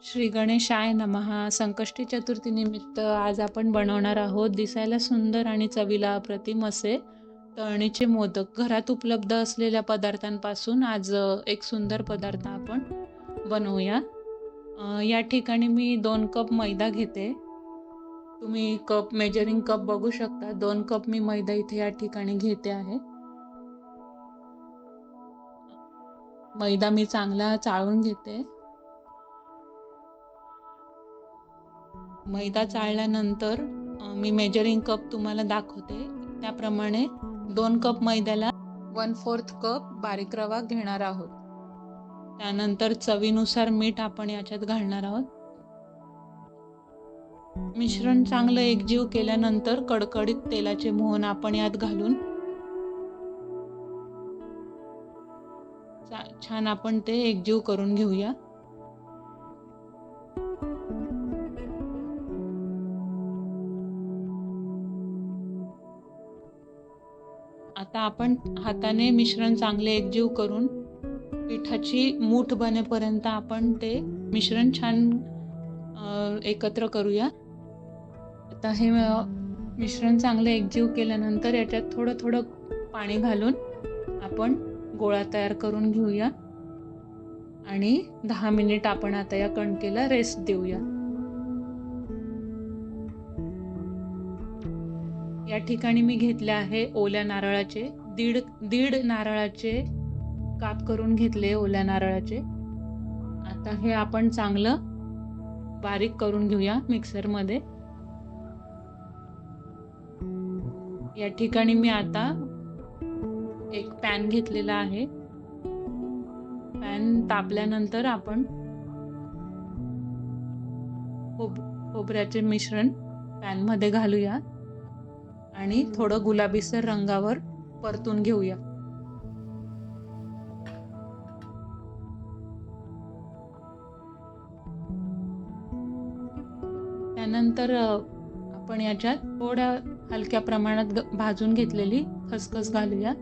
श्री गणेशाय नमः. संकष्टी चतुर्थी निमित्त आज आपण बनवणार आहोत दिसायला सुंदर आणि चवीला अप्रतिम असे तळणीचे मोदक. घरात उपलब्ध असलेल्या पदार्थांपासून आज एक सुंदर पदार्थ आपण बनवूया. या ठिकाणी मी 2 कप मैदा घेते. तुम्ही मेजरिंग कप बघू शकता. 2 कप मी मैदा इथे या ठिकाणी घेते आहे. मैदा मी चांगला चाळून घेते. मैदा चाळल्यानंतर मी मेजरिंग कप तुम्हाला दाखवते. त्याप्रमाणे 2 कप मैद्याला 1/4 कप बारीक रवा घेणार आहोत. त्यानंतर चवीनुसार मीठ आपण याच्यात घालणार आहोत. मिश्रण चांगलं एकजीव केल्यानंतर कडकडीत तेलाचे मोहन आपण यात घालून छान आपण ते एकजीव करून घेऊया. आता आपण हाताने मिश्रण चांगले एकजीव करून पिठाची मूठ बनेपर्यंत आपण ते मिश्रण छान एकत्र करूया. आता हे मिश्रण चांगले एकजीव केल्यानंतर याच्यात थोडं थोडं पाणी घालून आपण गोळा तयार करून घेऊया आणि 10 मिनिट आपण आता या कणकेला रेस्ट देऊया. या ठिकाणी मी घेतले आहे ओल्या नारळाचे दीड नारळाचे काप करून घेतले ओल्या नारळाचे. आता हे आपण चांगलं बारीक करून घेऊया मिक्सरमध्ये. या ठिकाणी मी आता एक पॅन घेतलेला आहे. पॅन तापल्यानंतर आपण खोबऱ्याचे मिश्रण पॅनमध्ये घालूया आणि थोडं गुलाबीसर रंगावर परतून घेऊया. त्यानंतर आपण याच्यात थोड्या हलक्या प्रमाणात भाजून घेतलेली खसखस घालूया.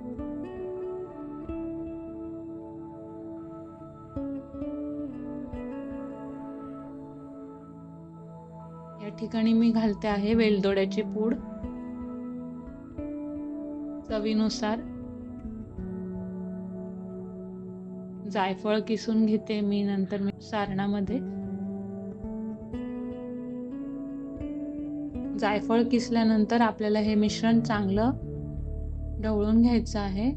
या ठिकाणी मी घालते आहे वेलदोड्याची पूड. चवीनुसार जायफळ किसून घेते मी नंतर सारणामध्ये. जायफळ किसल्यानंतर आपल्याला हे मिश्रण चांगलं ढवळून घ्यायचं आहे.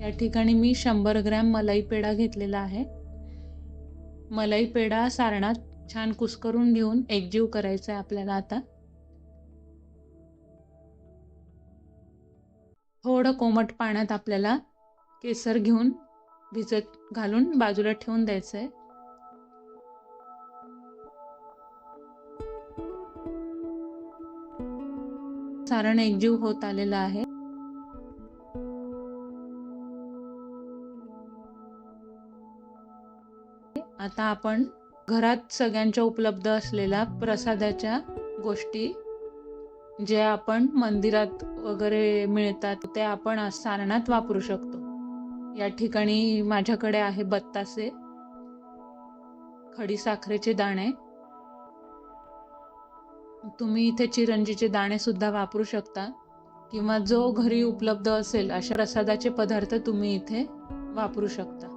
या ठिकाणी मी 100 ग्रॅम मलाई पेढा घेतलेला आहे. मलाई पेढा सारणात छान कुस्करून घेऊन एकजीव करायचा आहे आपल्याला. आता थोडं कोमट पाण्यात आपल्याला केसर घेऊन भिजत घालून बाजूला ठेवून द्यायचं आहे. सारण एकजीव होत आलेलं आहे. आता आपण घरात सगळ्यांच्या उपलब्ध असलेल्या प्रसादाच्या गोष्टी जे आपण मंदिरात वगैरे मिळतात ते आपण सारणात वापरू शकतो. या ठिकाणी माझ्याकडे आहे बत्तासे, खडीसाखरेचे दाणे. तुम्ही इथे चिरंजीचे दाणे सुद्धा वापरू शकता किंवा जो घरी उपलब्ध असेल अशा प्रसादाचे पदार्थ तुम्ही इथे वापरू शकता.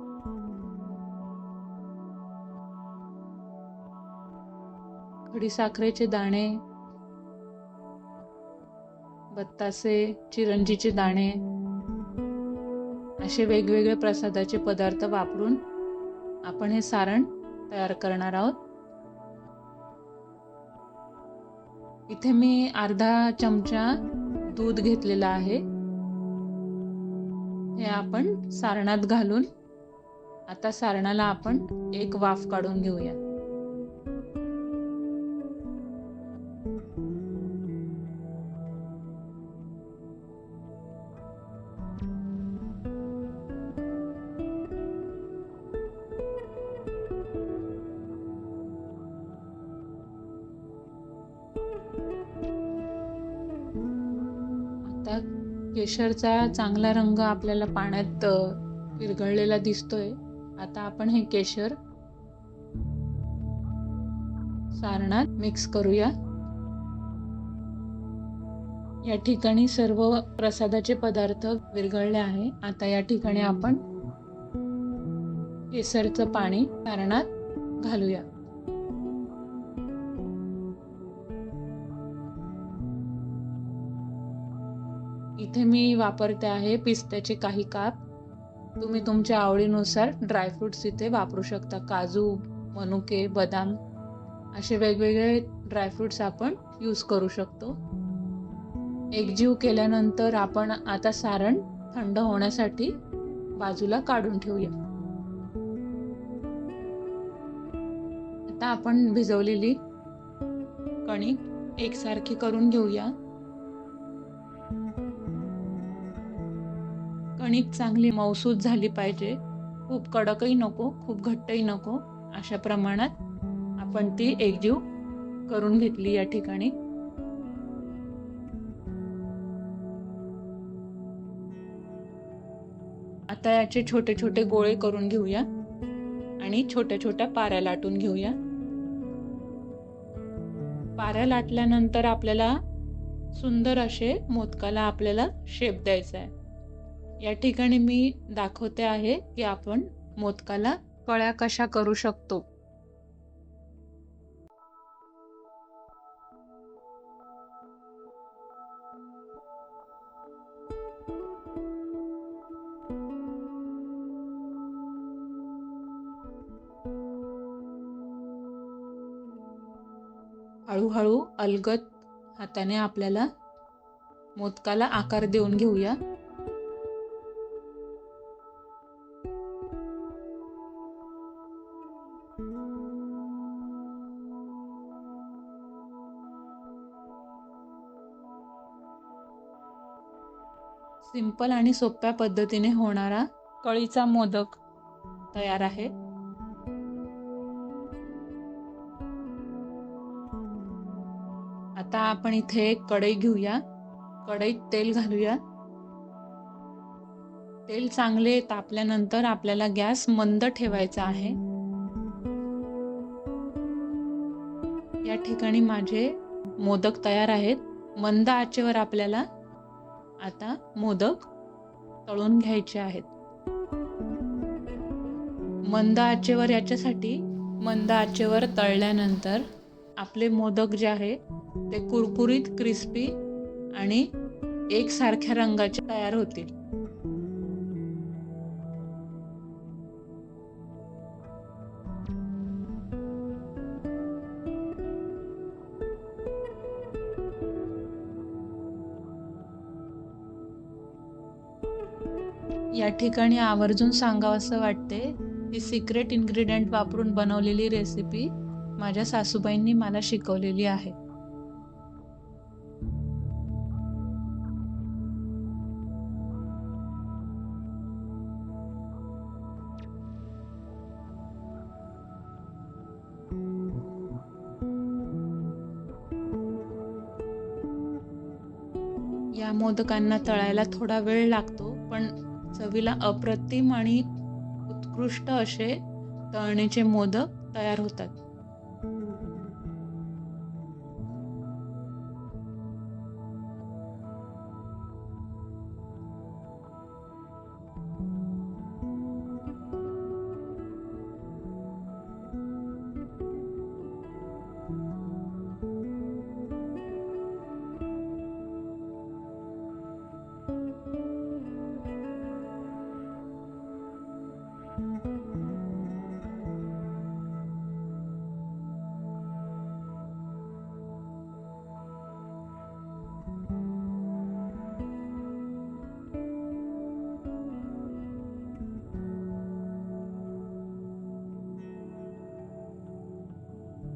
खडीसाखरेचे दाणे, बत्तासे, चिरंजीचे दाणे असे वेगवेगळे प्रसादाचे पदार्थ वापरून आपण हे सारण तयार करणार आहोत. इथे मी अर्धा चमचा दूध घेतलेला आहे. हे आपण सारणात घालून आता सारणाला आपण एक वाफ काढून घेऊया. आता केशरचा चांगला रंग आपल्याला पाण्यात विरघळलेला दिसतोय. आता आपण हे केशर सारणात मिक्स करूया। या ठिकाणी सर्व प्रसादाचे पदार्थ विरघळले आहे। आता या ठिकाणी आपण केसरचं पाणी सारणात घालूया। इथे मी वापरते आहे पिस्त्याचे काही काप। तुम्ही तुमच्या आवडीनुसार ड्रायफ्रुट्स इथे वापरू शकता। काजू, मनुके, बदाम असे वेगवेगळे ड्रायफ्रुट्स आपण यूज करू शकतो। एकजीव केल्यानंतर आपण आता सारण थंड होण्यासाठी बाजूला काढून ठेवूया। आता आपण भिजवलेली कणिक एकसारखी करून घेऊया। कणिक चांगली मऊसूत झाली पाहिजे, खूप कडकही नको, खूप घट्टही नको, अशा प्रमाणात आपण ती एकजीव करून घेतली या ठिकाणी। आता याचे छोटे छोटे गोळे करून घेऊया आणि छोट्या छोट्या पाऱ्या लाटून घेऊया। पाऱ्या लाटल्यानंतर आपल्याला सुंदर असे मोदकाला आपल्याला शेप द्यायचा आहे। या ठिकाणी मी दाखवते आहे की आपण मोदकाला कळ्या कशा करू शकतो। हळूहळू अलगद हाताने आपल्याला मोदकाला आकार देऊन घेऊया। सिंपल आणि सोप्या पद्धतीने होणारा कळीचा मोदक तयार आहे। आता आपण इथे एक कढई घेऊया। कढईत तेल घालूया। तेल चांगले तापल्यानंतर आपल्याला गॅस मंद ठेवायचा आहे। या ठिकाणी माझे मोदक तयार आहेत। मंद आचेवर आपल्याला आता मोदक तळून घ्यायचे आहेत। मंद आचेवर याच्यासाठी मंद आचेवर तळल्यानंतर आपले मोदक जे आहे ते कुरकुरीत, क्रिस्पी आणि एकसारख्या रंगाचे तयार होतील। या ठिकाणी आवर्जून सांगावंसं वाटते ही सिक्रेट इन्ग्रेडियंट वापरून बनवलेली रेसिपी माझ्या सासूबाईंनी मला शिकवलेली आहे। या मोदकांना तळायला थोडा वेळ लागतो, पण चवीला अप्रतिम आणि उत्कृष्ट असे तळणीचे मोदक तयार होतात।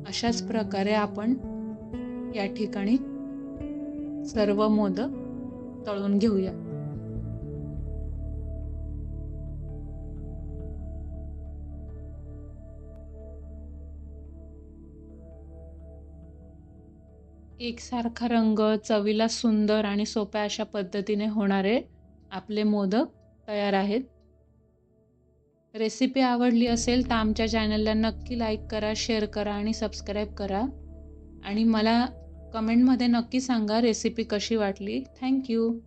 अशाच प्रकारे आपण या ठिकाणी सर्व मोदक तळून घेऊया। एकसारखा रंग, चवीला सुंदर आणि सोप्या अशा पद्धतीने होणारे आपले मोदक तयार आहेत। रेसिपी आवडली असेल तर आमच्या चॅनलला नक्की लाईक करा, शेअर करा आणि सबस्क्राईब करा. आणि मला कमेंटमध्ये नक्की सांगा रेसिपी कशी वाटली. थँक्यू.